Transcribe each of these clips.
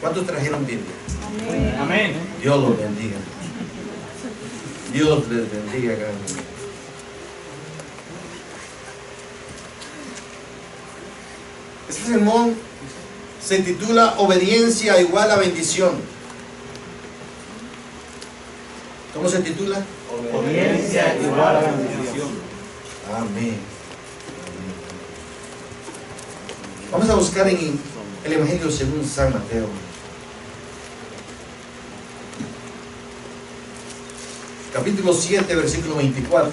¿Cuántos trajeron Biblia? Amén. Amén. Dios los bendiga. Dios les bendiga grandemente. Este sermón se titula Obediencia igual a bendición. ¿Cómo se titula? Obediencia igual a bendición. Amén. Vamos a buscar en el Evangelio según San Mateo. Capítulo 7, versículo 24.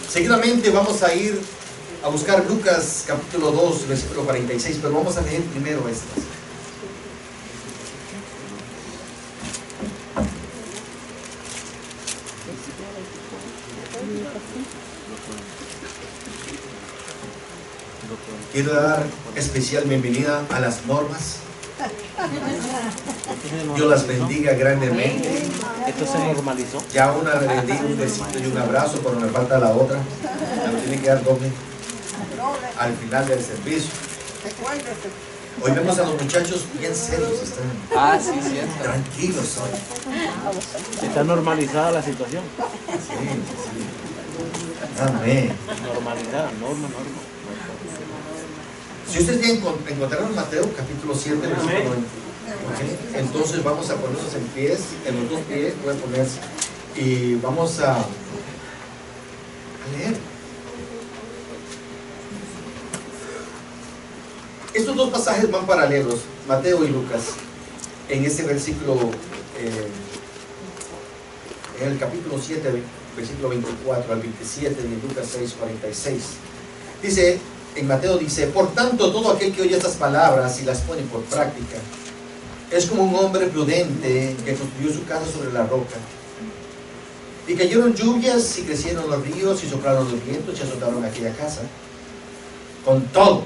Seguidamente vamos a ir a buscar Lucas capítulo 2, versículo 46, pero vamos a leer primero estas. Quiero dar especial bienvenida a las normas. Dios las bendiga grandemente. Esto se normalizó. Ya una le bendiga un besito y un abrazo, pero me falta la otra. Me lo tiene que dar doble al final del servicio. Hoy vemos a los muchachos bien serios, están Cierto. tranquilos hoy. Está normalizada la situación. Sí, sí. Amén. Normalizada, norma. Si ustedes ya encontraron Mateo capítulo 7, versículo 20, ¿okay? Entonces vamos a ponernos en pies, en los dos pies, voy a ponerse, y vamos a leer. Estos dos pasajes van paralelos, Mateo y Lucas, en ese versículo, en el capítulo 7, versículo 24 al 27 de Lucas 6, 46. Dice, en Mateo dice, por tanto, todo aquel que oye estas palabras y las pone por práctica, es como un hombre prudente que construyó su casa sobre la roca. Y cayeron lluvias y crecieron los ríos y soplaron los vientos y azotaron aquella casa. Con todo,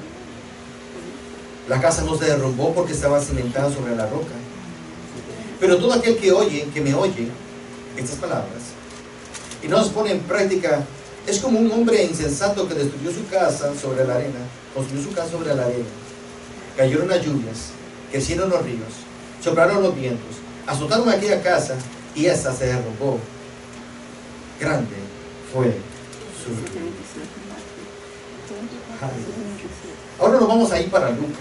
la casa no se derrumbó porque estaba cimentada sobre la roca. Pero todo aquel que me oye estas palabras y no las pone en práctica, es como un hombre insensato que destruyó su casa sobre la arena, construyó su casa sobre la arena. Cayeron las lluvias, crecieron los ríos, soplaron los vientos, azotaron aquella casa y esa se derrumbó. Grande fue su ruina. Ahora nos vamos a ir para Lucas.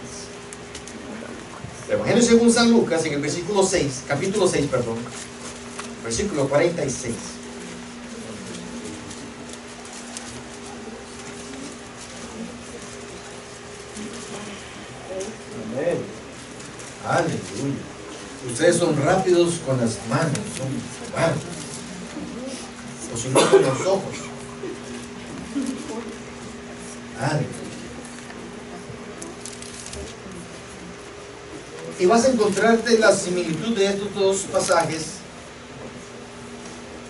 El Evangelio según San Lucas, en el versículo 6, capítulo 6, perdón, versículo 46. Aleluya. Ustedes son rápidos con las manos, son rápidos. O si no, con los ojos. Aleluya. Y vas a encontrarte la similitud de estos dos pasajes,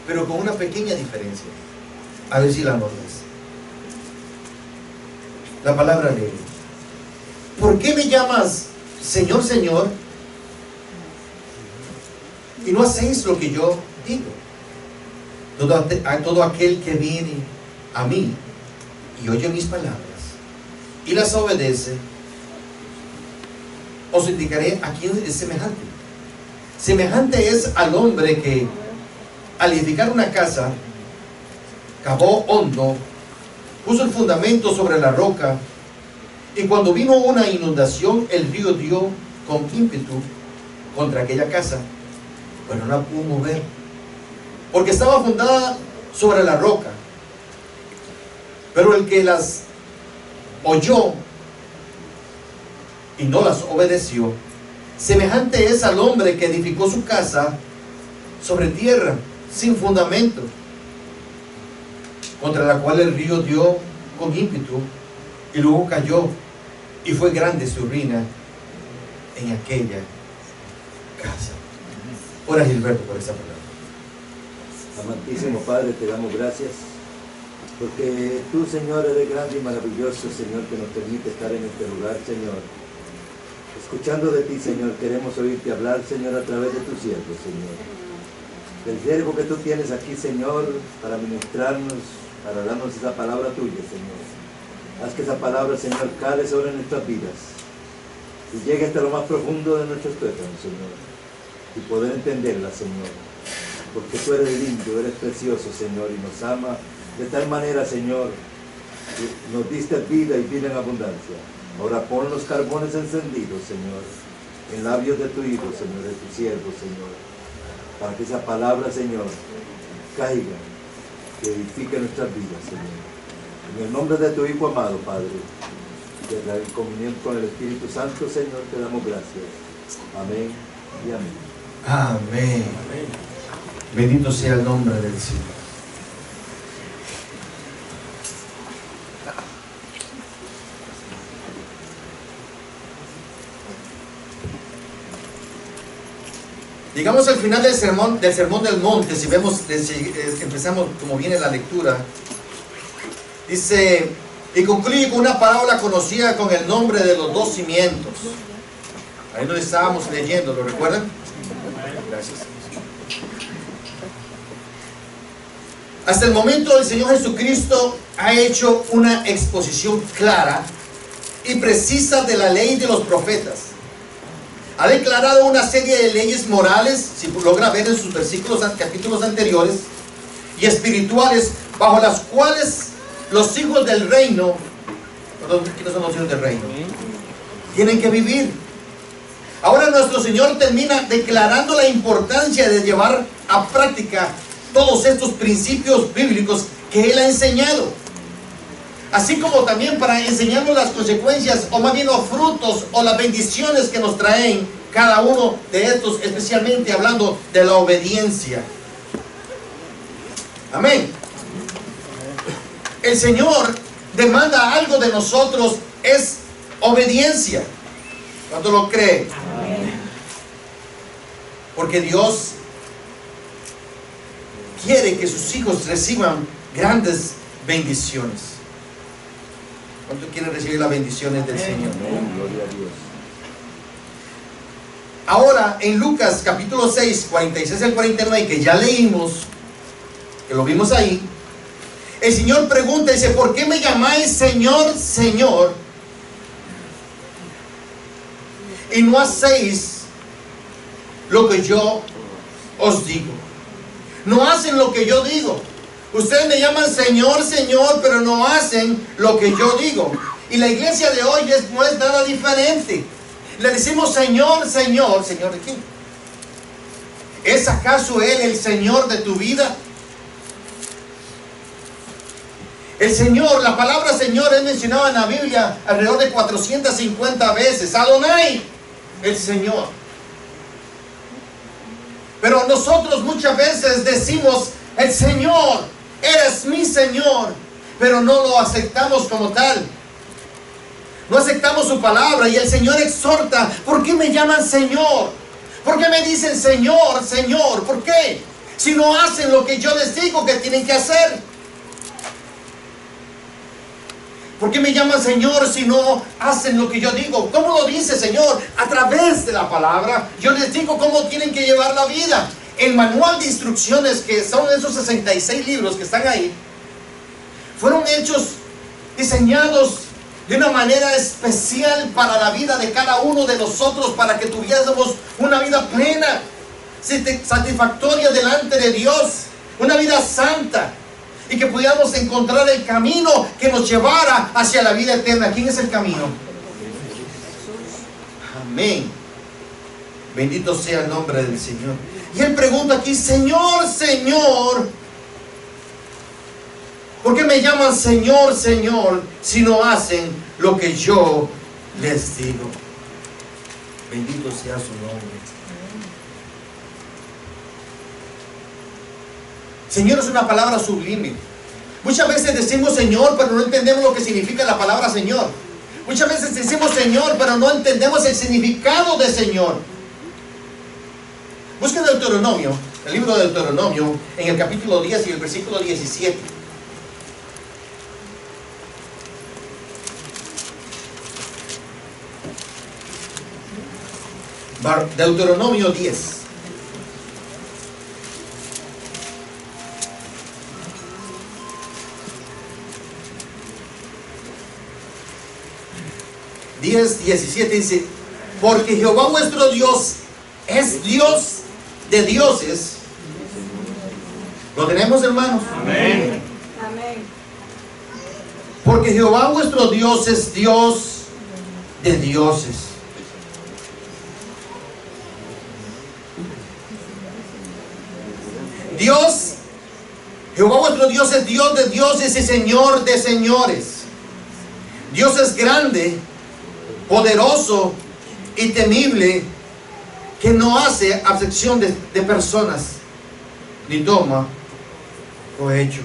pero con una pequeña diferencia. A ver si la notas. La palabra lee: ¿por qué me llamas Señor, Señor, y no hacéis lo que yo digo? Todo aquel que viene a mí y oye mis palabras y las obedece, os indicaré a quién es semejante. Semejante es al hombre que al edificar una casa cavó hondo, puso el fundamento sobre la roca, y cuando vino una inundación, el río dio con ímpetu contra aquella casa, pero no la pudo mover, porque estaba fundada sobre la roca. Pero el que las oyó y no las obedeció, semejante es al hombre que edificó su casa sobre tierra sin fundamento, contra la cual el río dio con ímpetu y luego cayó, y fue grande su ruina en aquella casa. Ora, Gilberto, por esa palabra. Amantísimo Padre, te damos gracias porque tú, Señor, eres grande y maravilloso, Señor, que nos permite estar en este lugar, Señor. Escuchando de ti, Señor, queremos oírte hablar, Señor, a través de tu siervo, Señor. Del siervo que tú tienes aquí, Señor, para ministrarnos, para darnos esa palabra tuya, Señor. Haz que esa palabra, Señor, cale sobre nuestras vidas y llegue hasta lo más profundo de nuestros tuétanos, Señor, y poder entenderla, Señor, porque tú eres lindo, eres precioso, Señor, y nos ama de tal manera, Señor, que nos diste vida y vida en abundancia. Ahora pon los carbones encendidos, Señor, en labios de tu Hijo, Señor, de tu siervo, Señor, para que esa palabra, Señor, caiga, que edifique nuestras vidas, Señor. En el nombre de tu Hijo amado, Padre, de la comunión con el Espíritu Santo, Señor, te damos gracias. Amén y amén. Amén. Bendito sea el nombre del Señor. Llegamos al final del sermón del monte. Si vemos, empezamos como viene la lectura. Dice, y concluye con una parábola conocida con el nombre de los dos cimientos. Ahí donde estábamos leyendo, ¿lo recuerdan? Gracias. Hasta el momento el Señor Jesucristo ha hecho una exposición clara y precisa de la ley de los profetas. Ha declarado una serie de leyes morales, si logra ver en sus capítulos anteriores, y espirituales, bajo las cuales los hijos del reino, ¿quiénes son los hijos del reino? Tienen que vivir. Ahora nuestro Señor termina declarando la importancia de llevar a práctica todos estos principios bíblicos que Él ha enseñado, así como también para enseñarnos las consecuencias, o más bien los frutos o las bendiciones que nos traen cada uno de estos, especialmente hablando de la obediencia. Amén. El Señor demanda algo de nosotros, es obediencia. ¿Cuánto lo cree? Porque Dios quiere que sus hijos reciban grandes bendiciones. ¿Cuántos quieren recibir las bendiciones del Señor? Gloria a Dios. Ahora, en Lucas capítulo 6, 46 al 49, que ya leímos, que lo vimos ahí, el Señor pregunta, dice, ¿por qué me llamáis Señor, Señor, y no hacéis lo que yo os digo? No hacen lo que yo digo. Ustedes me llaman Señor, Señor, pero no hacen lo que yo digo. Y la iglesia de hoy no es nada diferente. Le decimos Señor, Señor. ¿Señor de quién? ¿Es acaso Él el Señor de tu vida? El Señor, la palabra Señor es mencionada en la Biblia alrededor de 450 veces. Adonai, el Señor. Pero nosotros muchas veces decimos, el Señor, eres mi Señor, pero no lo aceptamos como tal. No aceptamos su palabra, y el Señor exhorta, ¿por qué me llaman Señor? ¿Por qué me dicen Señor, Señor? ¿Por qué? Si no hacen lo que yo les digo que tienen que hacer. ¿Por qué me llaman Señor si no hacen lo que yo digo? ¿Cómo lo dice Señor? A través de la palabra. Yo les digo cómo tienen que llevar la vida. El manual de instrucciones, que son esos 66 libros que están ahí, fueron hechos, diseñados de una manera especial para la vida de cada uno de nosotros, para que tuviésemos una vida plena, satisfactoria delante de Dios, una vida santa, y que pudiéramos encontrar el camino que nos llevara hacia la vida eterna. ¿Quién es el camino? Amén. Bendito sea el nombre del Señor. Y Él pregunta aquí, Señor, Señor, ¿por qué me llaman Señor, Señor, si no hacen lo que yo les digo? Bendito sea su nombre. Señor es una palabra sublime. Muchas veces decimos Señor, pero no entendemos lo que significa la palabra Señor. Muchas veces decimos Señor, pero no entendemos el significado de Señor. Busca Deuteronomio, el libro de Deuteronomio, en el capítulo 10 y el versículo 17. Deuteronomio 10. 10:17 dice: porque Jehová vuestro Dios es Dios de dioses. ¿Lo tenemos, hermanos? Amén. Amén. Porque Jehová vuestro Dios es Dios de dioses. Dios, Jehová vuestro Dios es Dios de dioses y Señor de señores. Dios es grande, poderoso y temible, que no hace acepción de personas, ni toma provecho.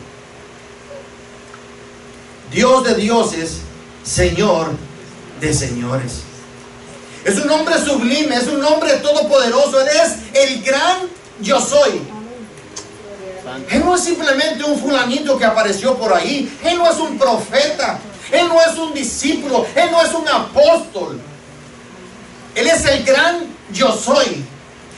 Dios de dioses, Señor de señores. Es un nombre sublime, es un nombre todopoderoso. Él es el gran yo soy. Él no es simplemente un fulanito que apareció por ahí. Él no es un profeta. Él no es un discípulo. Él no es un apóstol. Él es el gran yo soy.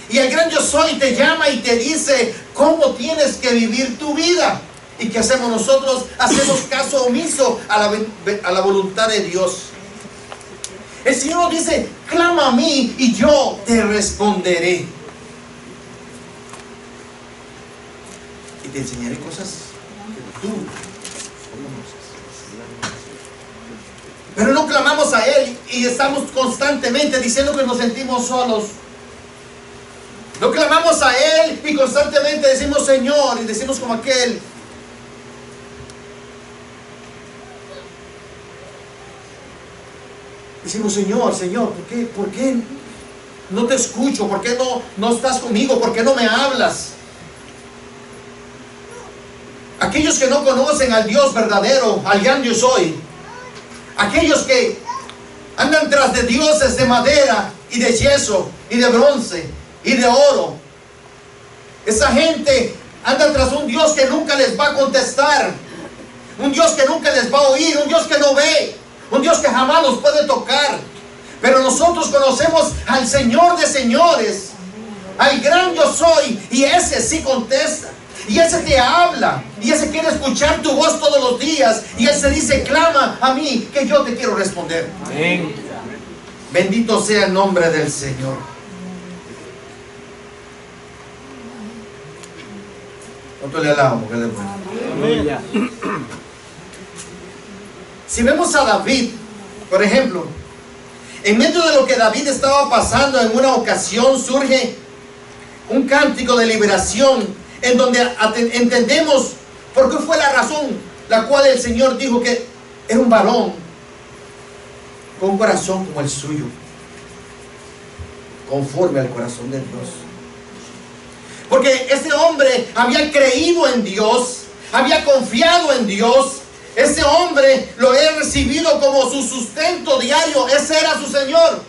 Y el gran yo soy te llama y te dice cómo tienes que vivir tu vida. ¿Y qué hacemos nosotros? Hacemos caso omiso a la voluntad de Dios. El Señor dice: clama a mí y yo te responderé. Y te enseñaré cosas que tú conoces. Pero no clamamos a Él y estamos constantemente diciendo que nos sentimos solos. No clamamos a Él y constantemente decimos Señor, y decimos como aquel: decimos Señor, Señor, ¿por qué no te escucho? ¿Por qué no estás conmigo? ¿Por qué no me hablas? Aquellos que no conocen al Dios verdadero, al gran yo soy, aquellos que andan tras de dioses de madera y de yeso y de bronce y de oro, esa gente anda tras un Dios que nunca les va a contestar, un Dios que nunca les va a oír, un Dios que no ve, un Dios que jamás los puede tocar. Pero nosotros conocemos al Señor de señores, al gran yo soy, y ese sí contesta, y ese te habla, y ese quiere escuchar tu voz todos los días, y ese dice: clama a mí que yo te quiero responder. Amén. Bendito sea el nombre del Señor. ¿Cuánto le alabamos? ¿Qué le bueno? Aleluya. Si vemos a David, por ejemplo, en medio de lo que David estaba pasando, en una ocasión surge un cántico de liberación, en donde entendemos por qué fue la razón la cual el Señor dijo que era un varón con un corazón como el suyo, conforme al corazón de Dios. Porque este hombre había creído en Dios, había confiado en Dios. Ese hombre lo he recibido como su sustento diario. Ese era su Señor.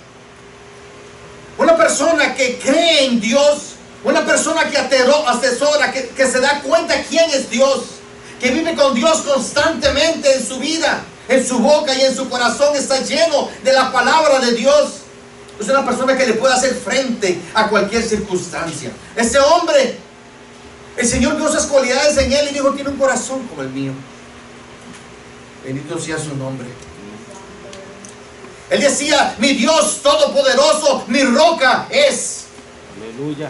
Una persona que cree en Dios, una persona que asesora, que se da cuenta quién es Dios, que vive con Dios constantemente en su vida, en su boca y en su corazón está lleno de la palabra de Dios. Es una persona que le puede hacer frente a cualquier circunstancia. Ese hombre, el Señor vio esas cualidades en él y dijo: tiene un corazón como el mío. Bendito sea su nombre. Él decía: mi Dios todopoderoso, mi roca es. Aleluya.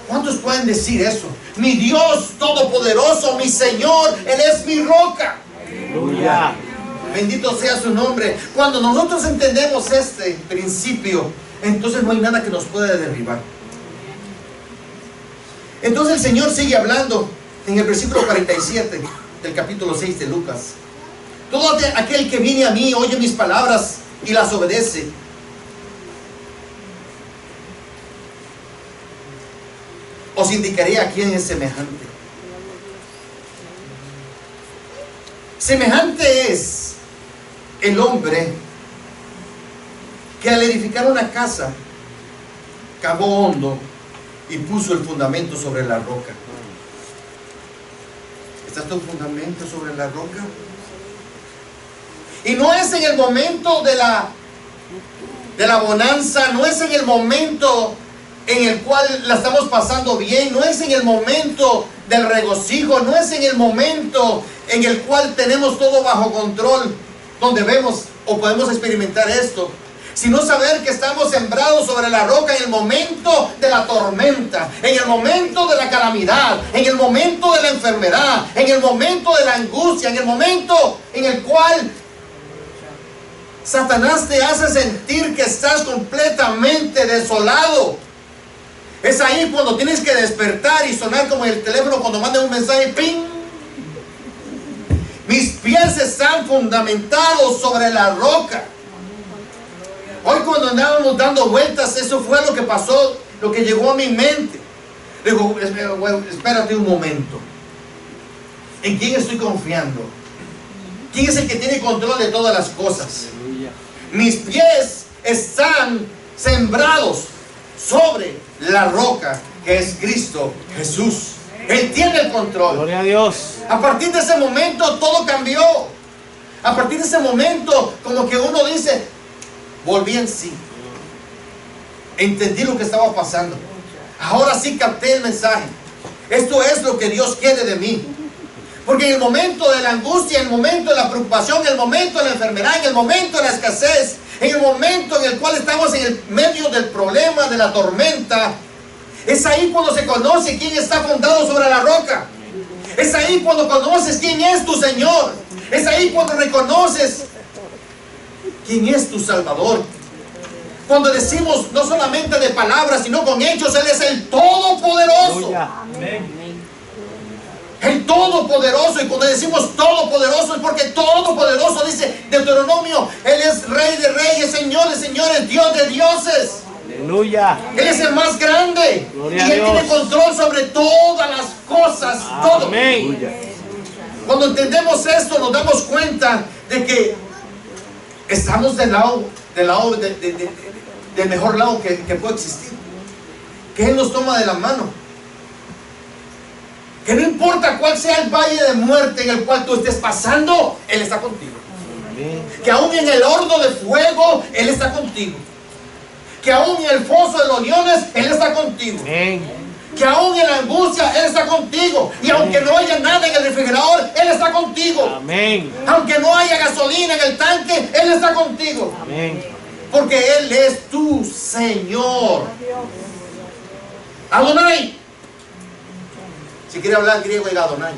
¿Cuántos pueden decir eso? Mi Dios todopoderoso, mi Señor, Él es mi roca. Aleluya. Bendito sea su nombre. Cuando nosotros entendemos este principio, entonces no hay nada que nos pueda derribar. Entonces el Señor sigue hablando en el versículo 47 del capítulo 6 de Lucas. Todo aquel que viene a mí, oye mis palabras y las obedece, os indicaré a quién es semejante. Semejante es el hombre que al edificar una casa cavó hondo y puso el fundamento sobre la roca. ¿Está tu fundamento sobre la roca? Y no es en el momento de la bonanza, no es en el momento en el cual la estamos pasando bien, no es en el momento del regocijo, no es en el momento en el cual tenemos todo bajo control, donde vemos o podemos experimentar esto, sino saber que estamos sembrados sobre la roca en el momento de la tormenta, en el momento de la calamidad, en el momento de la enfermedad, en el momento de la angustia, en el momento en el cual Satanás te hace sentir que estás completamente desolado. Es ahí cuando tienes que despertar y sonar como el teléfono cuando manda un mensaje, ¡ping! Mis pies están fundamentados sobre la roca. Hoy cuando andábamos dando vueltas, eso fue lo que pasó, lo que llegó a mi mente. Digo, espérate un momento. ¿En quién estoy confiando? ¿Quién es el que tiene control de todas las cosas? Mis pies están sembrados sobre la roca que es Cristo Jesús. Él tiene el control. Gloria a Dios. A partir de ese momento todo cambió. A partir de ese momento como que uno dice, volví en sí. Entendí lo que estaba pasando. Ahora sí capté el mensaje. Esto es lo que Dios quiere de mí. Porque en el momento de la angustia, en el momento de la preocupación, en el momento de la enfermedad, en el momento de la escasez, en el momento en el cual estamos en el medio del problema, de la tormenta, es ahí cuando se conoce quién está fundado sobre la roca. Es ahí cuando conoces quién es tu Señor. Es ahí cuando reconoces quién es tu Salvador. Cuando decimos no solamente de palabras, sino con hechos, Él es el Todopoderoso. El Todopoderoso. Y cuando decimos Todopoderoso es porque Todopoderoso dice Deuteronomio, Él es Rey de reyes, Señor de señores, Dios de dioses. Aleluya. Él es el más grande. Gloria y a Él Dios. tiene control sobre todas las cosas. Todo. Amén. Cuando entendemos esto, nos damos cuenta de que estamos del mejor lado que puede existir. Que Él nos toma de la mano. Que no importa cuál sea el valle de muerte en el cual tú estés pasando, Él está contigo. Amén. Que aún en el horno de fuego, Él está contigo. Que aún en el foso de los leones, Él está contigo. Amén. Que aún en la angustia, Él está contigo. Y aunque no haya nada en el refrigerador, Él está contigo. Amén. Aunque no haya gasolina en el tanque, Él está contigo. Amén. Porque Él es tu Señor. Adonai. Si quiere hablar griego, diga Adonai.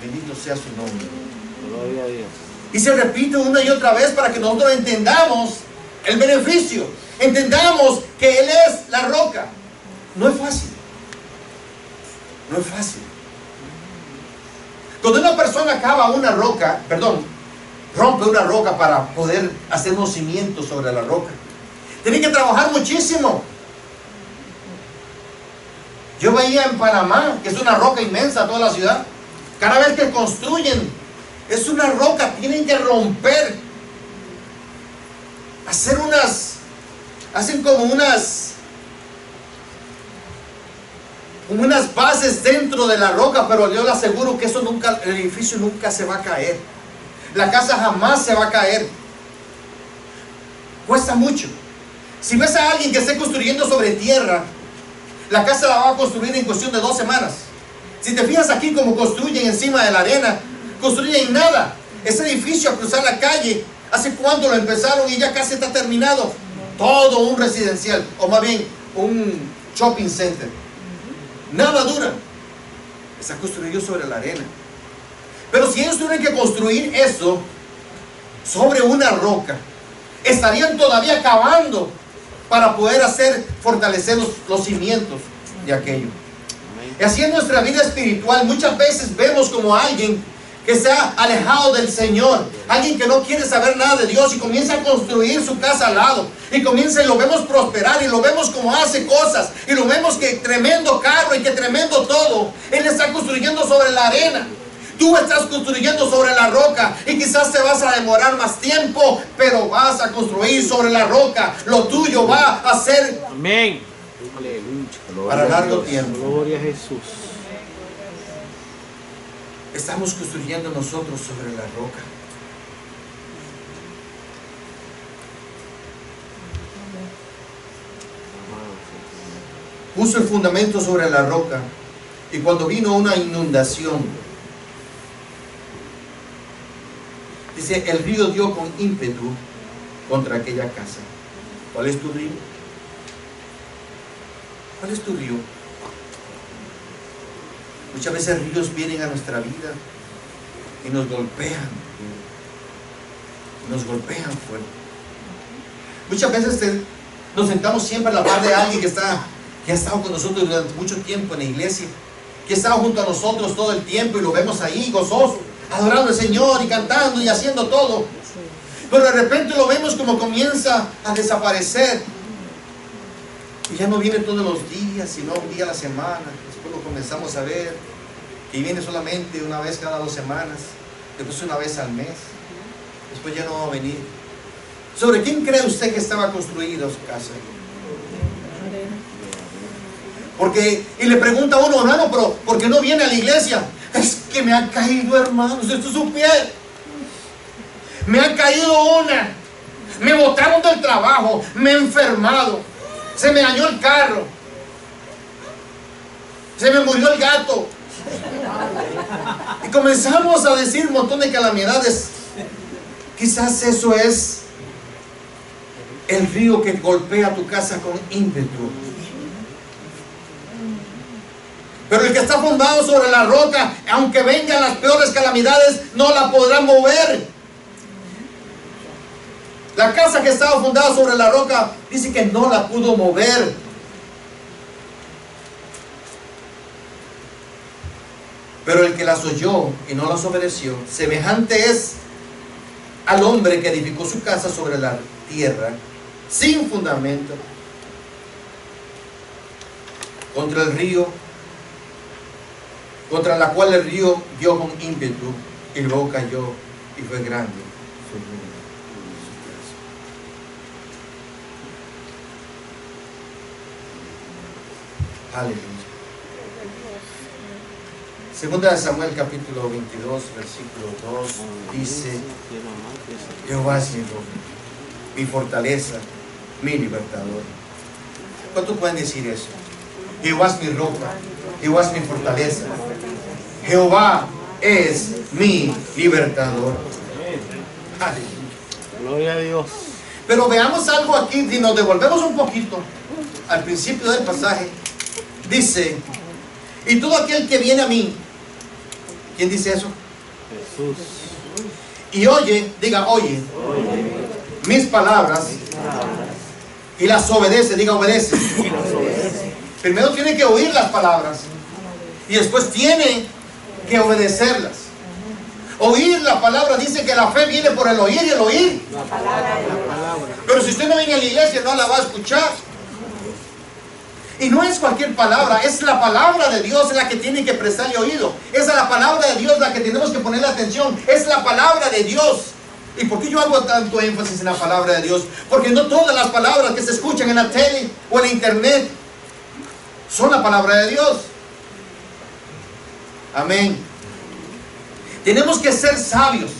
Bendito sea su nombre. Gloria a Dios. Y se repite una y otra vez para que nosotros entendamos el beneficio. Entendamos que Él es la roca. No es fácil. No es fácil. Cuando una persona cava una roca, rompe una roca para poder hacer unos cimientos sobre la roca, tiene que trabajar muchísimo. Yo veía en Panamá, que es una roca inmensa toda la ciudad, cada vez que construyen, es una roca, tienen que romper, hacen como unas bases dentro de la roca, pero yo le aseguro que el edificio nunca se va a caer. La casa jamás se va a caer. Cuesta mucho. Si ves a alguien que esté construyendo sobre tierra, la casa la va a construir en cuestión de 2 semanas. Si te fijas aquí como construyen encima de la arena, construyen nada. Ese edificio a cruzar la calle, ¿hace cuánto lo empezaron y ya casi está terminado? Todo un residencial, o más bien un shopping center. Nada dura. Está construido sobre la arena. Pero si ellos tuvieran que construir eso sobre una roca, estarían todavía cavando para poder fortalecer los cimientos de aquello. Y así en nuestra vida espiritual muchas veces vemos como alguien que se ha alejado del Señor, alguien que no quiere saber nada de Dios y comienza a construir su casa al lado y lo vemos prosperar y lo vemos como hace cosas y lo vemos que tremendo carro y que tremendo todo. Él está construyendo sobre la arena. Tú estás construyendo sobre la roca y quizás te vas a demorar más tiempo, pero vas a construir sobre la roca. Lo tuyo va a ser Amén. Aleluya. para largo tiempo. Gloria a Jesús. Estamos construyendo nosotros sobre la roca. Puso el fundamento sobre la roca y cuando vino una inundación, Dice, el río dio con ímpetu contra aquella casa. ¿Cuál es tu río? ¿Cuál es tu río? Muchas veces ríos vienen a nuestra vida y nos golpean. Nos golpean fuerte. Muchas veces nos sentamos siempre a la par de alguien que ha estado con nosotros durante mucho tiempo en la iglesia, que ha estado junto a nosotros todo el tiempo y lo vemos ahí gozoso, adorando al Señor y cantando y haciendo todo. Pero de repente lo vemos como comienza a desaparecer. Y ya no viene todos los días, sino un día a la semana. Después lo comenzamos a ver, que viene solamente una vez cada 2 semanas, después una vez al mes, después ya no va a venir. ¿Sobre quién cree usted que estaba construida su casa? Y le pregunta a uno, hermano, pero ¿por qué no viene a la iglesia? Es que me ha caído, hermanos, esto es su piel. Me ha caído una. Me botaron del trabajo, me he enfermado, se me dañó el carro, se me murió el gato. Y comenzamos a decir un montón de calamidades. Quizás eso es el río que golpea tu casa con ímpetu. Pero el que está fundado sobre la roca, aunque vengan las peores calamidades, no la podrán mover. La casa que estaba fundada sobre la roca, dice que no la pudo mover. Pero el que las oyó y no las obedeció, semejante es al hombre que edificó su casa sobre la tierra, sin fundamento, contra el río, contra la cual el río dio con ímpetu, y luego cayó, y fue grande su ruina. Aleluya. Segunda de Samuel capítulo 22 versículo 2 dice: Jehová es mi roca, mi fortaleza, mi libertador. ¿Cuántos pueden decir eso? Jehová es mi roca, Jehová es mi fortaleza, Jehová es mi libertador. Aleluya. Gloria a Dios. Pero veamos algo aquí, si nos devolvemos un poquito al principio del pasaje, dice: y todo aquel que viene a mí. ¿Quién dice eso? Jesús. Y oye, diga oye, mis palabras, y las obedece, diga obedece. Primero tiene que oír las palabras y después tiene que obedecerlas. Oír la palabra, dice que la fe viene por el oír y el oír la palabra. Pero si usted no viene a la iglesia, no la va a escuchar. Y no es cualquier palabra, es la palabra de Dios la que tiene que prestarle oído. Es la palabra de Dios la que tenemos que ponerle atención. Es la palabra de Dios. ¿Y por qué yo hago tanto énfasis en la palabra de Dios? Porque no todas las palabras que se escuchan en la tele o en la internet son la palabra de Dios. Amén. Tenemos que ser sabios.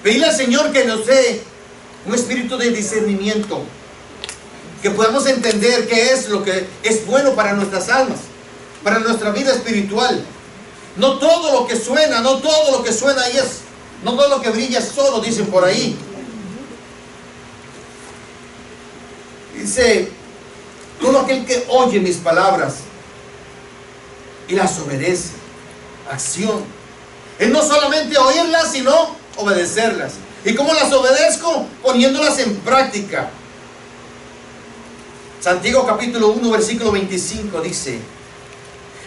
Pedirle al Señor que nos dé un espíritu de discernimiento, que podamos entender qué es lo que es bueno para nuestras almas, para nuestra vida espiritual. No todo lo que suena, no todo lo que suena ahí es, no todo lo que brilla es oro, dicen por ahí. Dice: todo aquel que oye mis palabras y las obedece. Acción. Es no solamente oírlas, sino obedecerlas. ¿Y cómo las obedezco? Poniéndolas en práctica. Santiago capítulo 1 versículo 25 dice: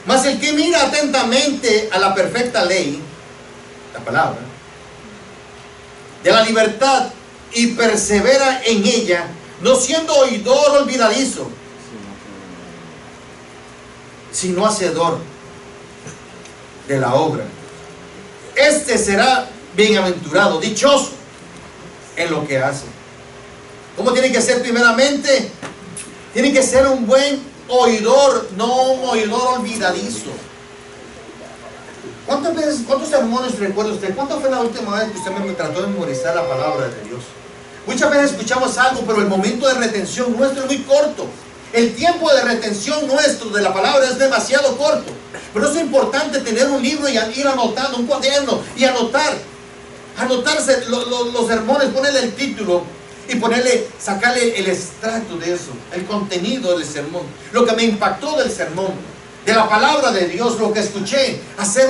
mas el que mira atentamente a la perfecta ley, la palabra, de la libertad, y persevera en ella, no siendo oidor olvidadizo, sino hacedor de la obra, este será bienaventurado, dichoso en lo que hace. ¿Cómo tiene que ser primeramente? Tiene que ser un buen oidor, no un oidor olvidadizo. ¿Cuántos sermones recuerda usted? ¿Cuánto fue la última vez que usted me trató de memorizar la palabra de Dios? Muchas veces escuchamos algo, pero el momento de retención nuestro es muy corto. El tiempo de retención nuestro de la palabra es demasiado corto. Pero es importante tener un libro y ir anotando, un cuaderno y anotar. Anotarse los sermones, ponerle el título y sacarle el extracto de eso, el contenido del sermón, lo que me impactó del sermón, de la palabra de Dios, lo que escuché, hacer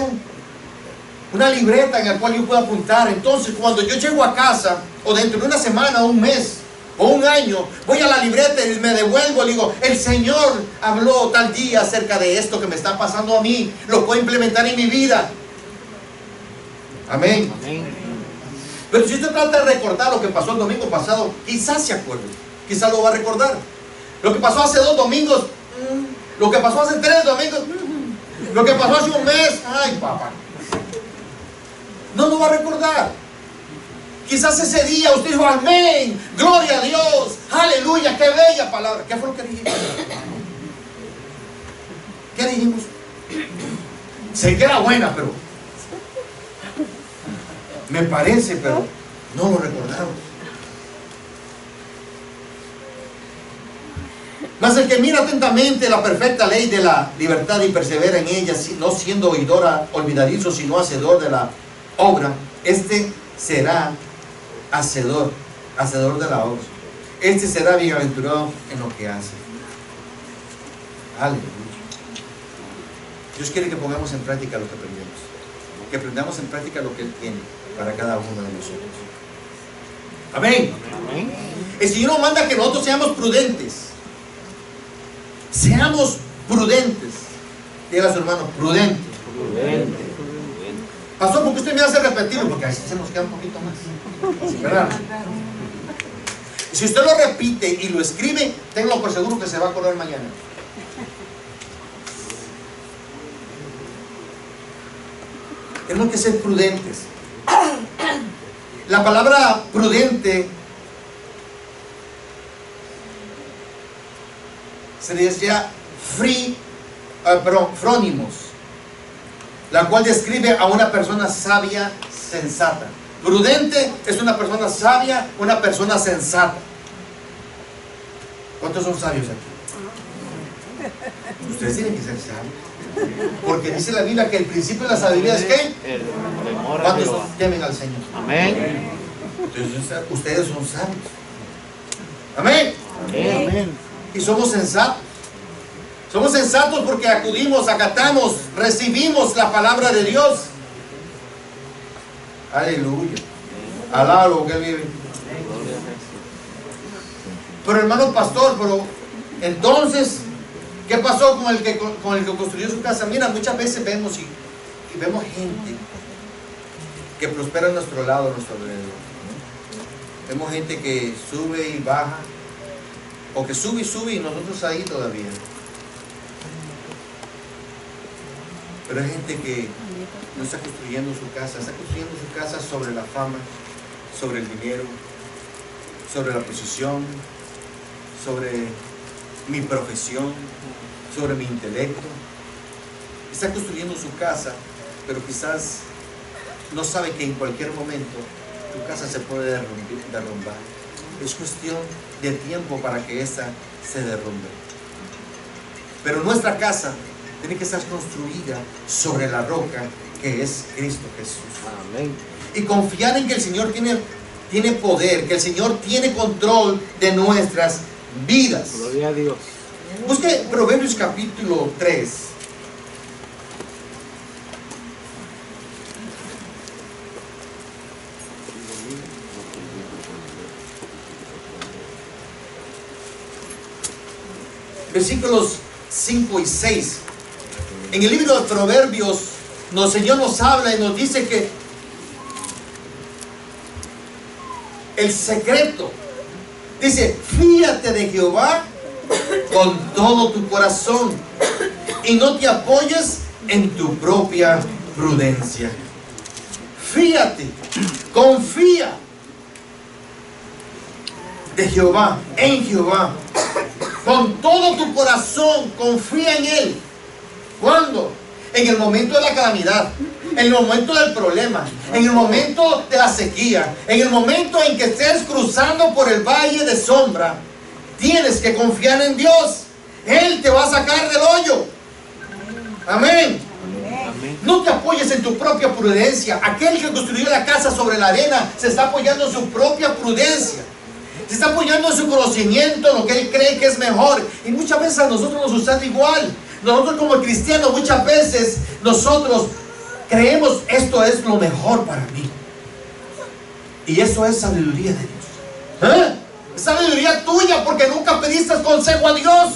una libreta en la cual yo pueda apuntar. Entonces, cuando yo llego a casa, o dentro de una semana, o un mes, o un año, voy a la libreta y me devuelvo, le digo, el Señor habló tal día acerca de esto que me está pasando a mí, lo puedo implementar en mi vida. Amén. Amén. Pero si usted trata de recordar lo que pasó el domingo pasado, quizás se acuerde, quizás lo va a recordar. Lo que pasó hace 2 domingos, lo que pasó hace 3 domingos, lo que pasó hace un mes, ay papá, no lo va a recordar. Quizás ese día usted dijo, amén, gloria a Dios, aleluya, qué bella palabra. ¿Qué fue lo que dijimos? ¿Qué dijimos? Sé que era buena, pero me parece, pero no lo recordamos. Mas el que mira atentamente la perfecta ley de la libertad y persevera en ella, no siendo oidor olvidadizo, sino hacedor de la obra, este será hacedor de la obra. Este será bienaventurado en lo que hace. Aleluya. Dios quiere que pongamos en práctica lo que aprendemos, que aprendamos en práctica lo que Él tiene para cada uno de nosotros. Amén. Amén. El Señor nos manda que nosotros seamos prudentes. Seamos prudentes. Diga a su hermano, prudentes. Prudente. Pasó porque usted me hace repetirlo, porque así se nos queda un poquito más. ¿Verdad? Si usted lo repite y lo escribe, tenlo por seguro que se va a acordar mañana. Tenemos que ser prudentes. La palabra prudente se decía frónimos, la cual describe a una persona sabia, sensata. Prudente es una persona sabia, una persona sensata. ¿Cuántos son sabios aquí? Ustedes tienen que ser sabios, porque dice la Biblia que el principio de la sabiduría es ¿qué? El temor a ¿Cuántos Jehová. temen al Señor? Amén. Entonces ustedes son sabios. Amén. Amén. Y somos sensatos. Somos sensatos porque acudimos, acatamos, recibimos la palabra de Dios. Aleluya. Alabo que Él vive. Pero hermano pastor, pero entonces, ¿qué pasó con el que construyó su casa? Mira, muchas veces vemos y vemos gente que prospera a nuestro lado, a nuestro alrededor. Vemos gente que sube y baja, o que sube y sube y nosotros ahí todavía. Pero hay gente que no está construyendo su casa, está construyendo su casa sobre la fama, sobre el dinero, sobre la posición, sobre mi profesión, sobre mi intelecto. Está construyendo su casa, pero quizás no sabe que en cualquier momento tu casa se puede derrumbar. Es cuestión de tiempo para que esta se derrumbe. Pero nuestra casa tiene que estar construida sobre la roca que es Cristo Jesús. Amén. Y confiar en que el Señor tiene poder, que el Señor tiene control de nuestras vidas. Gloria a Dios. Busque Proverbios capítulo 3. Versículos 5 y 6. En el libro de Proverbios, el Señor nos habla y nos dice que el secreto, dice, fíate de Jehová con todo tu corazón y no te apoyes en tu propia prudencia. Fíate, confía de Jehová, en Jehová, con todo tu corazón, confía en Él. ¿Cuándo? En el momento de la calamidad, en el momento del problema, en el momento de la sequía, en el momento en que estés cruzando por el valle de sombra, tienes que confiar en Dios. Él te va a sacar del hoyo. Amén. Amén. No te apoyes en tu propia prudencia. Aquel que construyó la casa sobre la arena se está apoyando en su propia prudencia. Se está apoyando en su conocimiento, en lo que él cree que es mejor. Y muchas veces a nosotros nos sucede igual. Nosotros como cristianos muchas veces nosotros creemos esto es lo mejor para mí. Y eso es sabiduría de Dios. Es sabiduría tuya porque nunca pediste consejo a Dios.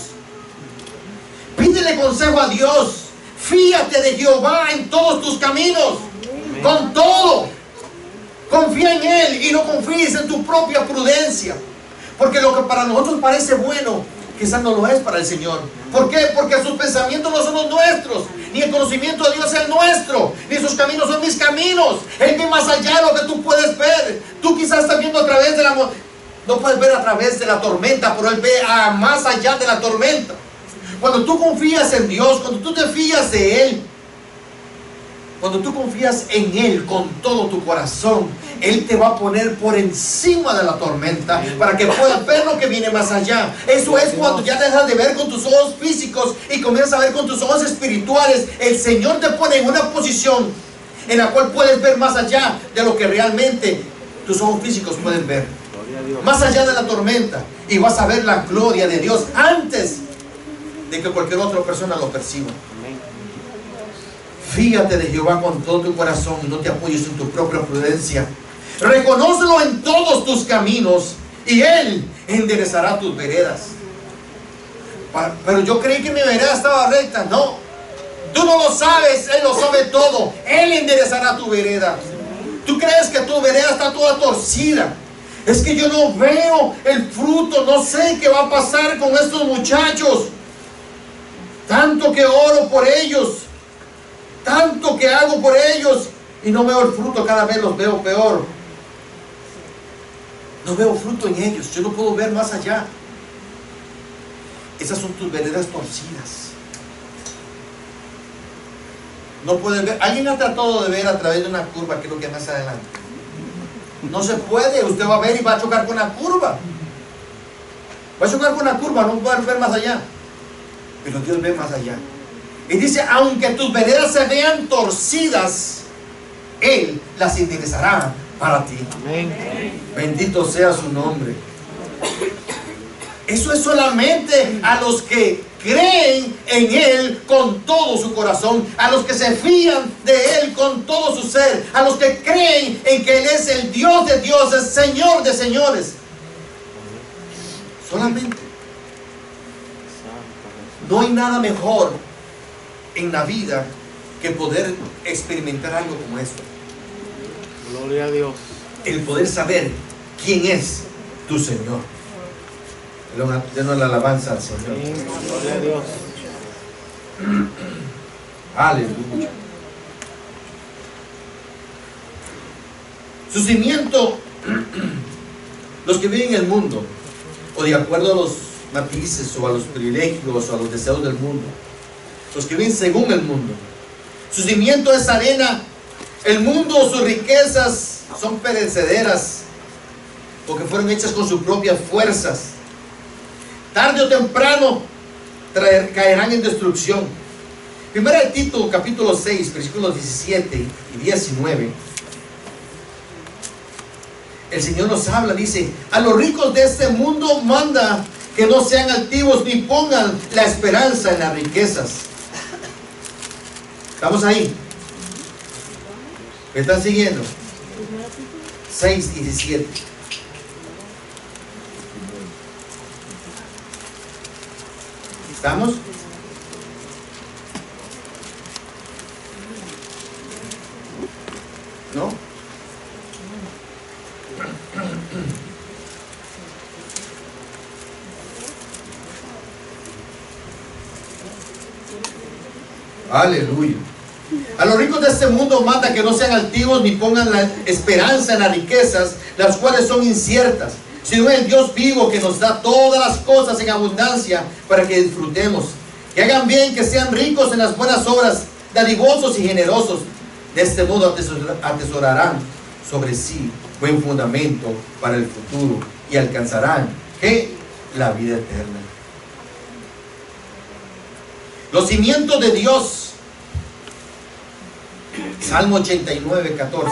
Pídele consejo a Dios. Fíate de Jehová en todos tus caminos. Con todo. Confía en Él y no confíes en tu propia prudencia. Porque lo que para nosotros parece bueno, quizás no lo es para el Señor. ¿Por qué? Porque sus pensamientos no son los nuestros, ni el conocimiento de Dios es el nuestro, ni sus caminos son mis caminos. Él ve más allá de lo que tú puedes ver. Tú quizás estás viendo a través de no puedes ver a través de la tormenta, pero Él ve más allá de la tormenta. Cuando tú confías en Dios, cuando tú te fías de Él, cuando tú confías en Él con todo tu corazón, Él te va a poner por encima de la tormenta para que puedas ver lo que viene más allá. Eso es cuando ya dejas de ver con tus ojos físicos y comienzas a ver con tus ojos espirituales. El Señor te pone en una posición en la cual puedes ver más allá de lo que realmente tus ojos físicos pueden ver. Más allá de la tormenta. Y vas a ver la gloria de Dios antes de que cualquier otra persona lo perciba. Fíjate de Jehová con todo tu corazón y no te apoyes en tu propia prudencia. Reconócelo en todos tus caminos y Él enderezará tus veredas. Pero yo creí que mi vereda estaba recta. No, tú no lo sabes, Él lo sabe todo. Él enderezará tu vereda. Tú crees que tu vereda está toda torcida. Es que yo no veo el fruto, no sé qué va a pasar con estos muchachos. Tanto que oro por ellos, tanto que hago por ellos y no veo el fruto, cada vez los veo peor. No veo fruto en ellos, yo no puedo ver más allá. Esas son tus veredas torcidas. No pueden ver. ¿Alguien ha tratado de ver a través de una curva qué es lo que hay más adelante? No se puede, usted va a ver y va a chocar con la curva. Va a chocar con la curva, no va a ver más allá. Pero Dios ve más allá. Y dice, aunque tus veredas se vean torcidas, Él las enderezará para ti. Amén. Bendito sea su nombre. Eso es solamente a los que creen en Él con todo su corazón, a los que se fían de Él con todo su ser, a los que creen en que Él es el Dios de dioses, Señor de señores. Solamente. No hay nada mejor en la vida que poder experimentar algo como esto. Gloria a Dios. El poder saber quién es tu Señor. Denos la alabanza al Señor. Gloria a Dios. Aleluya. Su cimiento, los que viven en el mundo, o de acuerdo a los matices, o a los privilegios, o a los deseos del mundo, los que viven según el mundo, su cimiento es arena. El mundo, sus riquezas son perecederas, porque fueron hechas con sus propias fuerzas. Tarde o temprano caerán en destrucción. Primera de Tito, capítulo 6, versículos 17 y 19. El Señor nos habla, dice: a los ricos de este mundo manda que no sean altivos ni pongan la esperanza en las riquezas. ¿Estamos ahí? ¿Me están siguiendo? 6, 17. ¿Estamos? ¿No? Aleluya. A los ricos de este mundo manda que no sean altivos ni pongan la esperanza en las riquezas, las cuales son inciertas, sino en el Dios vivo que nos da todas las cosas en abundancia para que disfrutemos. Que hagan bien, que sean ricos en las buenas obras, dadivosos y generosos. De este modo atesorarán sobre sí buen fundamento para el futuro y alcanzarán ¿qué? La vida eterna. Los cimientos de Dios Salmo 89, 14.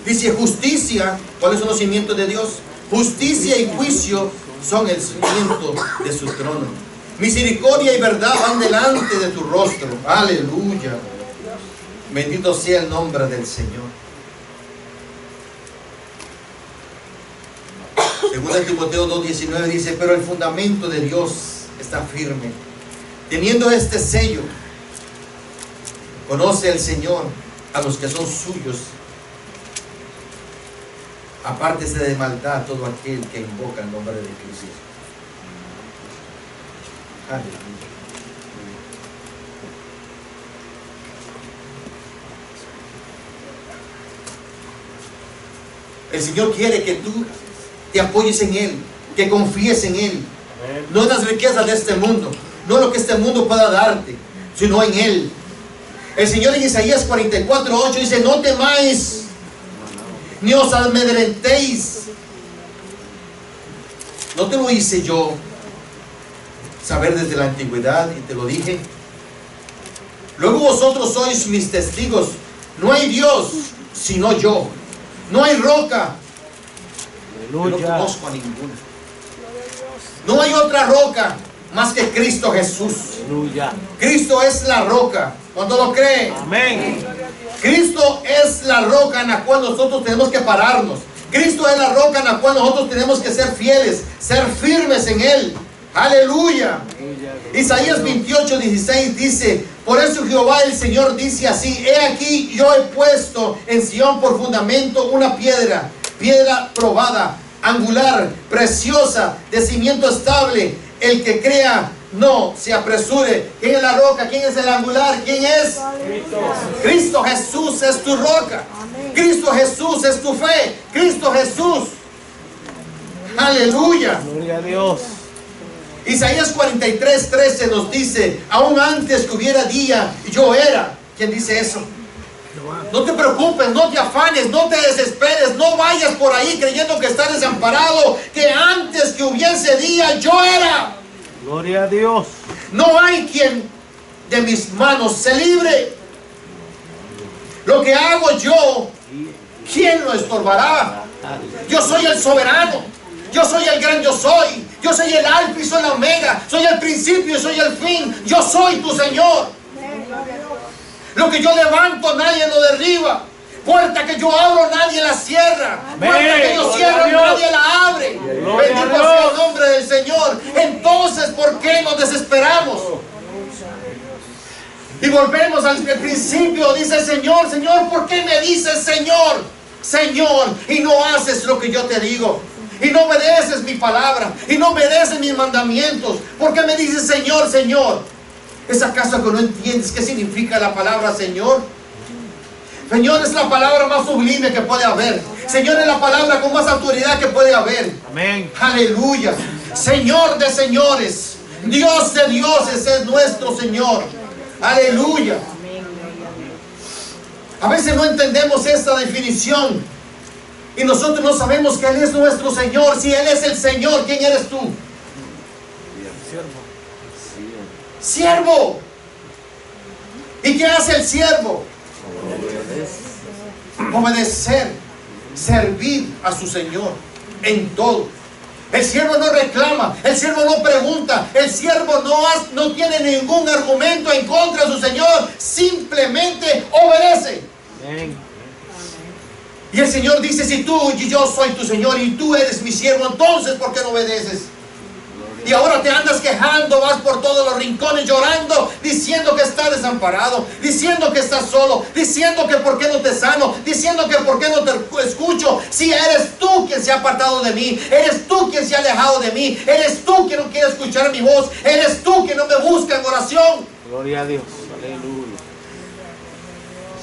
Dice justicia. ¿Cuáles son los cimientos de Dios? Justicia y juicio son el cimiento de su trono. Misericordia y verdad van delante de tu rostro. Aleluya. Bendito sea el nombre del Señor. Segunda Timoteo 2:19 dice, pero el fundamento de Dios está firme. Teniendo este sello, conoce el Señor a los que son suyos. Apártese de maldad todo aquel que invoca el nombre de Cristo. Aleluya. El Señor quiere que tú te apoyes en Él, que confíes en Él. No en las riquezas de este mundo, no en lo que este mundo pueda darte, sino en Él. El Señor en Isaías 44:8 dice, no temáis, ni os amedrentéis. No te lo hice yo saber desde la antigüedad y te lo dije. Luego vosotros sois mis testigos. No hay Dios sino yo. No hay roca. Yo no conozco a ninguna. No hay otra roca más que Cristo Jesús. Aleluya. Cristo es la roca. ¿Cuánto lo creen? Amén. Cristo es la roca en la cual nosotros tenemos que pararnos. Cristo es la roca en la cual nosotros tenemos que ser fieles, ser firmes en Él. Aleluya. Isaías 28:16 dice, por eso Jehová el Señor dice así, he aquí yo he puesto en Sión por fundamento una piedra, piedra probada, angular, preciosa, de cimiento estable. El que crea no se apresure. ¿Quién es la roca? ¿Quién es el angular? ¿Quién es? Cristo Jesús es tu roca. Cristo Jesús es tu fe. Cristo Jesús. Aleluya. Gloria a Dios. Isaías 43:13 nos dice, aún antes que hubiera día, yo era. ¿Quién dice eso? No te preocupes, no te afanes, no te desesperes, no vayas por ahí creyendo que estás desamparado, que antes que hubiese día, yo era. Gloria a Dios. No hay quien de mis manos se libre. Lo que hago yo, ¿quién lo estorbará? Yo soy el soberano. Yo soy el gran yo soy. Yo soy el alfa y soy la omega. Soy el principio y soy el fin. Yo soy tu Señor. Lo que yo levanto nadie lo derriba. Puerta que yo abro nadie la cierra. Puerta que yo cierro nadie la abre. Bendito sea el nombre del Señor. Entonces, ¿por qué nos desesperamos? Y volvemos al principio. Dice el Señor, Señor, ¿por qué me dices Señor? Señor, y no haces lo que yo te digo. Y no obedeces mi palabra. Y no obedeces mis mandamientos. ¿Por qué me dices Señor, Señor? ¿Es acaso que no entiendes qué significa la palabra Señor? Señor es la palabra más sublime que puede haber. Señor es la palabra con más autoridad que puede haber. Amén. Aleluya. Señor de señores, Dios de dioses es nuestro Señor. Aleluya. A veces no entendemos esta definición y nosotros no sabemos que Él es nuestro Señor. Si Él es el Señor, ¿quién eres tú? Siervo. ¿Y qué hace el siervo? Obedecer, servir a su Señor en todo. El siervo no reclama, el siervo no pregunta, el siervo no tiene ningún argumento en contra de su Señor, simplemente obedece. Amén. Y el Señor dice, si tú y yo soy tu Señor y tú eres mi siervo, entonces ¿por qué no obedeces? Y ahora te andas quejando, vas por todos los rincones llorando, diciendo que estás desamparado, diciendo que estás solo, diciendo que por qué no te sano, diciendo que por qué no te escucho. Si eres tú quien se ha apartado de mí, eres tú quien se ha alejado de mí, eres tú quien no quiere escuchar mi voz, eres tú quien no me busca en oración. Gloria a Dios. Aleluya.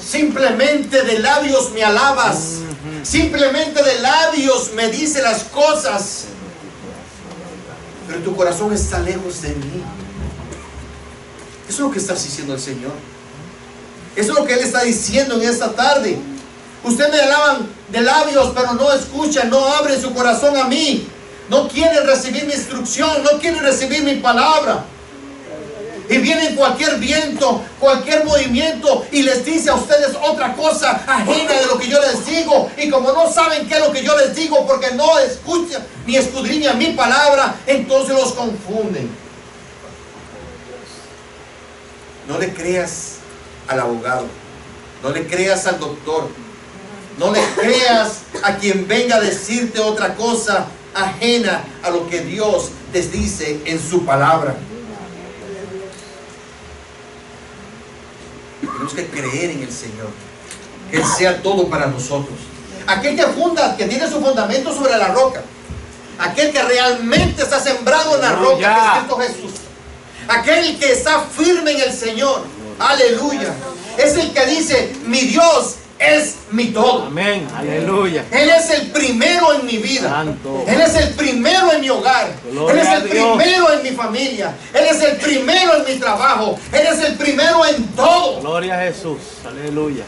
Simplemente de labios me alabas, simplemente de labios me dice las cosas, pero tu corazón está lejos de mí. Eso es lo que está diciendo el Señor. Eso es lo que Él está diciendo en esta tarde. Ustedes me alaban de labios, pero no escuchan, no abren su corazón a mí. No quieren recibir mi instrucción, no quieren recibir mi palabra. Y viene cualquier viento, cualquier movimiento y les dice a ustedes otra cosa ajena de lo que yo les digo. Y como no saben qué es lo que yo les digo porque no escuchan ni escudriñan mi palabra, entonces los confunden. No le creas al abogado, no le creas al doctor, no le creas a quien venga a decirte otra cosa ajena a lo que Dios les dice en su palabra. Tenemos que creer en el Señor, que Él sea todo para nosotros. Aquel que tiene su fundamento sobre la roca, aquel que realmente está sembrado en la roca, que es Cristo Jesús, aquel que está firme en el Señor, aleluya, es el que dice: mi Dios es mi todo. Amén, aleluya. Él es el primero en mi vida. Santo. Él es el primero en mi hogar. Gloria Él es el a Dios. primero en mi familia. Él es el primero en mi trabajo. Él es el primero en todo. Gloria a Jesús, aleluya.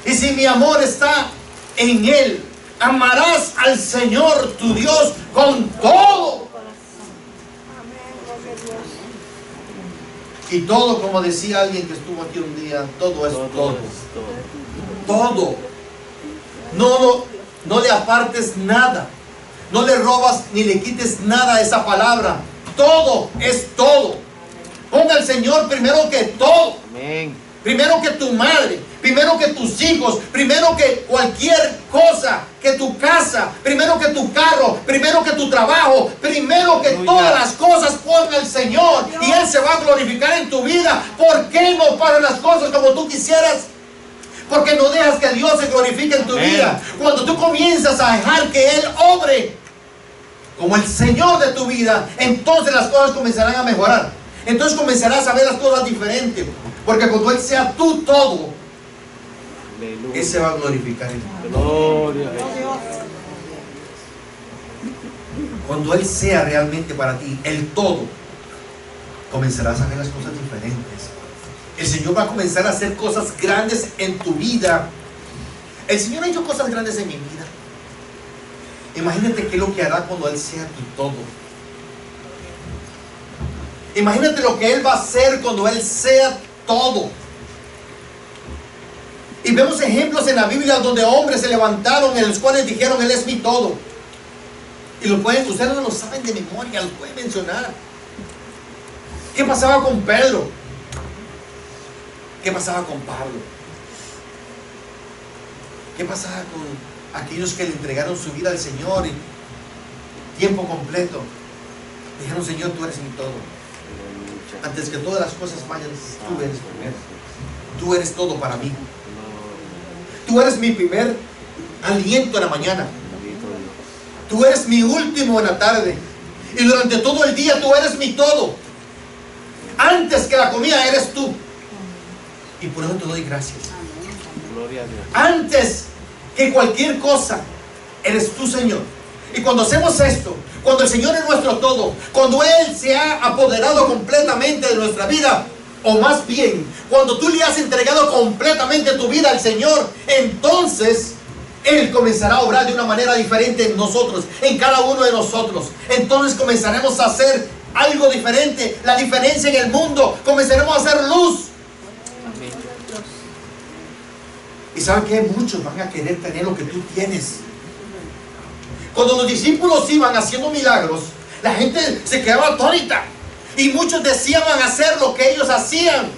Y si mi amor está en Él, amarás al Señor tu Dios con todo. Y todo, como decía alguien que estuvo aquí un día, todo es todo. Todo. No le apartes nada. No le robas ni le quites nada a esa palabra. Todo es todo. Ponga al Señor primero que todo. Amén. Primero que tu madre, primero que tus hijos, primero que cualquier cosa, que tu casa, primero que tu carro, primero que tu trabajo, primero que Aleluya. todas las cosas ponga al Señor y Él se va a glorificar en tu vida. ¿Por qué no paran las cosas como tú quisieras? Porque no dejas que Dios se glorifique en tu Amén. vida. Cuando tú comienzas a dejar que Él obre como el Señor de tu vida, entonces las cosas comenzarán a mejorar. Entonces comenzarás a ver las cosas diferentes. Porque cuando Él sea tú todo, Aleluya. Él se va a glorificar en ti. Gloria a Jesús. Cuando Él sea realmente para ti el todo, comenzarás a ver las cosas diferentes. El Señor va a comenzar a hacer cosas grandes en tu vida. El Señor ha hecho cosas grandes en mi vida. Imagínate qué es lo que hará cuando Él sea tu todo. Imagínate lo que Él va a hacer cuando Él sea todo. Y vemos ejemplos en la Biblia donde hombres se levantaron en los cuales dijeron: Él es mi todo. Y lo pueden, ustedes no lo saben de memoria, lo pueden mencionar. ¿Qué pasaba con Pedro? ¿Qué pasaba con Pablo? ¿Qué pasaba con aquellos que le entregaron su vida al Señor y tiempo completo? Dijeron: Señor, tú eres mi todo. Antes que todas las cosas vayan, tú eres primero. Tú eres todo para mí. Tú eres mi primer aliento en la mañana. Tú eres mi último en la tarde. Y durante todo el día tú eres mi todo. Antes que la comida eres tú. Y por eso te doy gracias. Gloria a Dios. Antes que cualquier cosa eres tú, Señor. Y cuando hacemos esto, cuando el Señor es nuestro todo, cuando Él se ha apoderado completamente de nuestra vida, o más bien, cuando tú le has entregado completamente tu vida al Señor, entonces Él comenzará a obrar de una manera diferente en nosotros, en cada uno de nosotros. Entonces comenzaremos a hacer algo diferente, la diferencia en el mundo. Comenzaremos a hacer luz. Amén. Y saben que muchos van a querer tener lo que tú tienes. Cuando los discípulos iban haciendo milagros, la gente se quedaba atónita. Y muchos deseaban hacer lo que ellos hacían.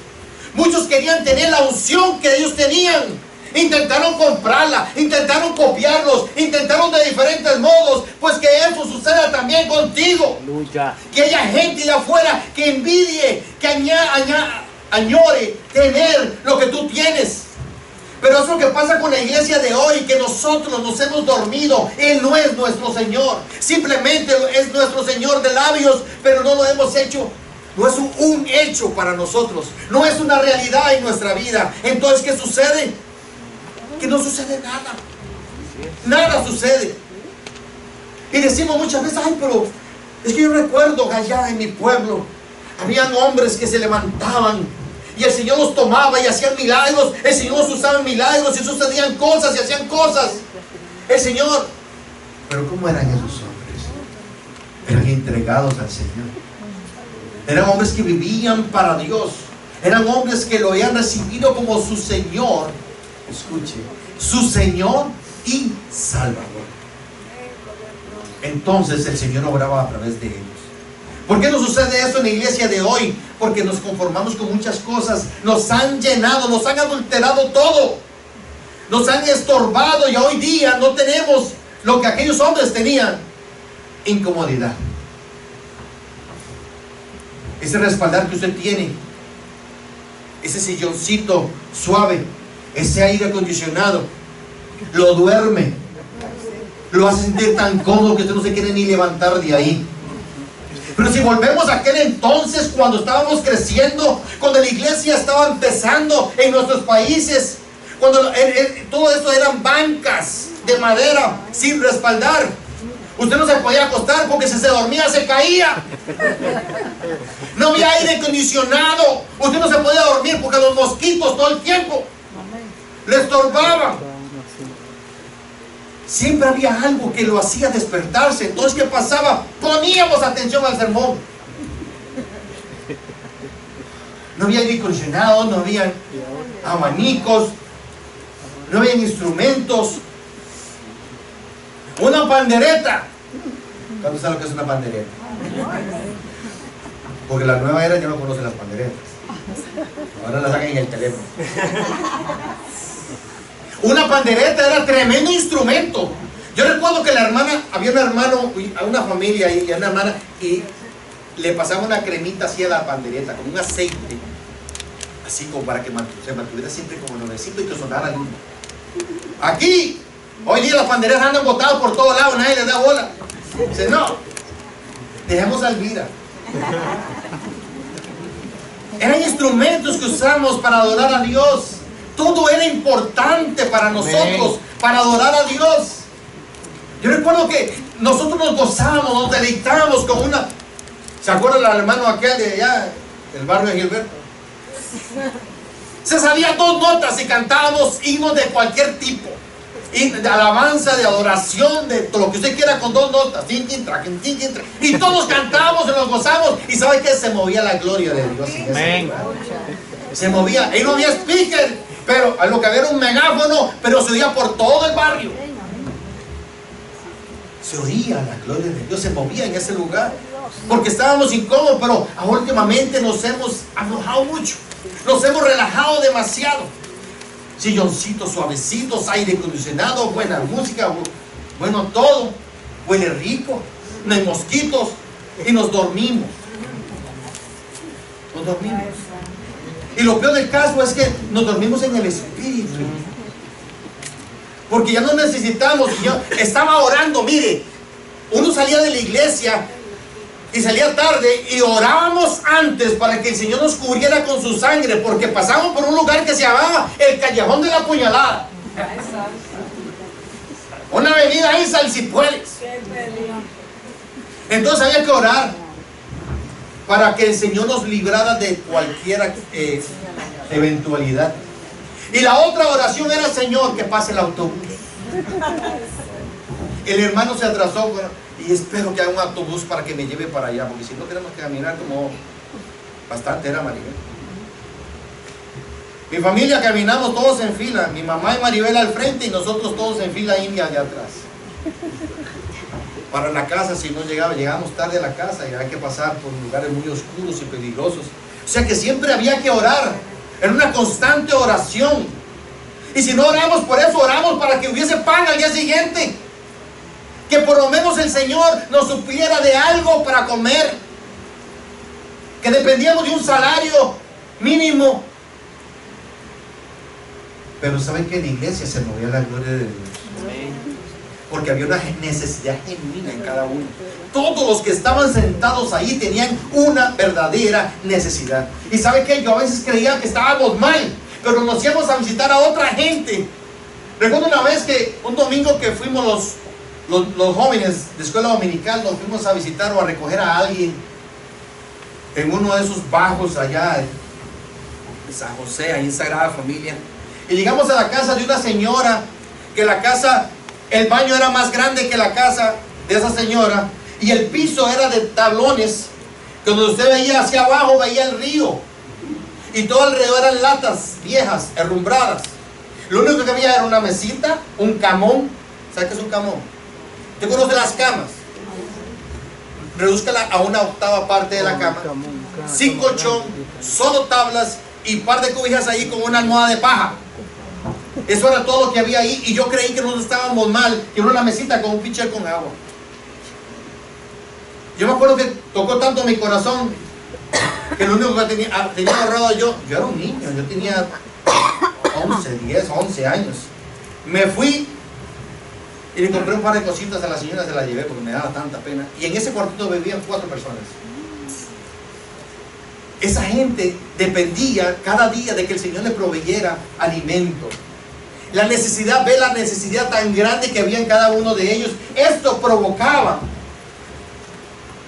Muchos querían tener la unción que ellos tenían. Intentaron comprarla, intentaron copiarlos, intentaron de diferentes modos. Pues que eso suceda también contigo. Aleluya. Que haya gente de afuera que envidie, que añore tener lo que tú tienes. Pero es lo que pasa con la iglesia de hoy, que nosotros nos hemos dormido. Él no es nuestro Señor. Simplemente es nuestro Señor de labios, pero no lo hemos hecho. No es un hecho para nosotros. No es una realidad en nuestra vida. Entonces, ¿qué sucede? Que no sucede nada. Nada sucede. Y decimos muchas veces: ay, pero es que yo recuerdo que allá en mi pueblo habían hombres que se levantaban y el Señor los tomaba y hacían milagros. El Señor los usaba en milagros y sucedían cosas y hacían cosas. El Señor. Pero ¿cómo eran esos hombres? Eran entregados al Señor. Eran hombres que vivían para Dios. Eran hombres que lo habían recibido como su Señor. Escuche, su Señor y Salvador. Entonces el Señor obraba a través de ellos. ¿Por qué nos sucede esto en la iglesia de hoy? Porque nos conformamos con muchas cosas. Nos han llenado, nos han adulterado todo. Nos han estorbado y hoy día no tenemos lo que aquellos hombres tenían. Incomodidad. Ese respaldar que usted tiene, ese silloncito suave, ese aire acondicionado, lo duerme, lo hace sentir tan cómodo que usted no se quiere ni levantar de ahí. Pero si volvemos a aquel entonces, cuando estábamos creciendo, cuando la iglesia estaba empezando en nuestros países, cuando todo esto eran bancas de madera sin respaldar, usted no se podía acostar porque si se dormía se caía. No había aire acondicionado, usted no se podía dormir porque los mosquitos todo el tiempo le estorbaban. Siempre había algo que lo hacía despertarse. Entonces, ¿qué pasaba? Poníamos atención al sermón. No había aire acondicionado, no había abanicos, no había instrumentos. Una pandereta. ¿Cuántos saben lo que es una pandereta? Porque la nueva era ya no conoce las panderetas. Ahora las sacan en el teléfono. Una pandereta era tremendo instrumento. Yo recuerdo que la hermana, había un hermano, una familia ahí, y una hermana, y le pasaba una cremita así a la pandereta, con un aceite, así como para que se mantuviera siempre como nuevecito y que sonara lindo. Aquí, hoy día las panderetas andan botadas por todos lados, nadie les da bola. Dice, no, dejemos a Elvira. Eran instrumentos que usamos para adorar a Dios. Todo era importante para nosotros, para adorar a Dios. Yo recuerdo que nosotros nos gozábamos, nos deleitábamos con una... ¿Se acuerdan del hermano aquel de allá, del barrio de Gilberto? Se salían 2 notas y cantábamos himnos de cualquier tipo. Y de alabanza, de adoración, de todo lo que usted quiera con 2 notas. Y todos cantábamos y nos gozamos. ¿Y sabe qué? Se movía la gloria de Dios en ese lugar. Se movía. Ahí no había speaker. Pero a lo que había era un megáfono, pero se oía por todo el barrio. Se oía la gloria de Dios, se movía en ese lugar. Porque estábamos incómodos, pero últimamente nos hemos aflojado mucho. Nos hemos relajado demasiado. Silloncitos suavecitos, aire acondicionado, buena música, bueno todo. Huele rico, no hay mosquitos y nos dormimos. Nos dormimos. Y lo peor del caso es que nos dormimos en el espíritu. Porque ya no necesitamos. Yo estaba orando, mire, uno salía de la iglesia y salía tarde y orábamos antes para que el Señor nos cubriera con su sangre, porque pasamos por un lugar que se llamaba el Callejón de la Puñalada. Una avenida ahí, Salsipuedes. Entonces había que orar para que el Señor nos librara de cualquier eventualidad. Y la otra oración era: Señor, que pase el autobús. El hermano se atrasó, bueno, y espero que haya un autobús para que me lleve para allá, porque si no tenemos que caminar como bastante, era Maribel. Mi familia caminamos todos en fila, mi mamá y Maribel al frente y nosotros todos en fila india allá atrás. Para la casa, si no llegamos tarde a la casa y hay que pasar por lugares muy oscuros y peligrosos. O sea que siempre había que orar, era una constante oración. Y si no oramos por eso, oramos para que hubiese pan al día siguiente. Que por lo menos el Señor nos supliera de algo para comer. Que dependíamos de un salario mínimo. Pero ¿saben que en la iglesia se movía la gloria de Dios? Porque había una necesidad genuina en cada uno. Todos los que estaban sentados ahí tenían una verdadera necesidad. Y ¿sabe qué? Yo a veces creía que estábamos mal, pero nos íbamos a visitar a otra gente. Recuerdo una vez que un domingo que fuimos los jóvenes de escuela dominical, nos fuimos a visitar o a recoger a alguien en uno de esos bajos allá San José, ahí en Sagrada Familia. Y llegamos a la casa de una señora, que la casa, el baño era más grande que la casa de esa señora, y el piso era de tablones. Cuando usted veía hacia abajo, veía el río, y todo alrededor eran latas viejas, herrumbradas. Lo único que había era una mesita, un camón. ¿Sabes qué es un camón? ¿Usted conoce las camas? Redúzcala a una octava parte de la cama, sin colchón, solo tablas y par de cobijas ahí con una almohada de paja. Eso era todo lo que había ahí, y yo creí que nosotros estábamos mal, que era una mesita con un pitcher con agua. Yo me acuerdo que tocó tanto mi corazón que lo único que tenía ahorrado yo era un niño, yo tenía 11 años. Me fui y le compré un par de cositas a la señora, se la llevé porque me daba tanta pena. Y en ese cuartito vivían 4 personas. Esa gente dependía cada día de que el Señor le proveyera alimento. La necesidad, ve la necesidad tan grande que había en cada uno de ellos. Esto provocaba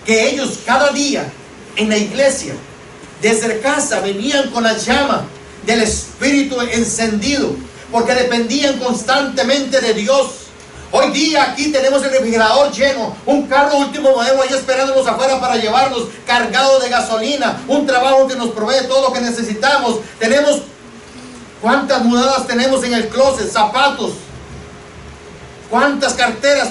que ellos cada día en la iglesia, desde casa, venían con la llama del Espíritu encendido, porque dependían constantemente de Dios. Hoy día aquí tenemos el refrigerador lleno, un carro último modelo ahí esperándonos afuera para llevarnos cargado de gasolina, un trabajo que nos provee todo lo que necesitamos. Tenemos, ¿cuántas mudadas tenemos en el closet? Zapatos, cuántas carteras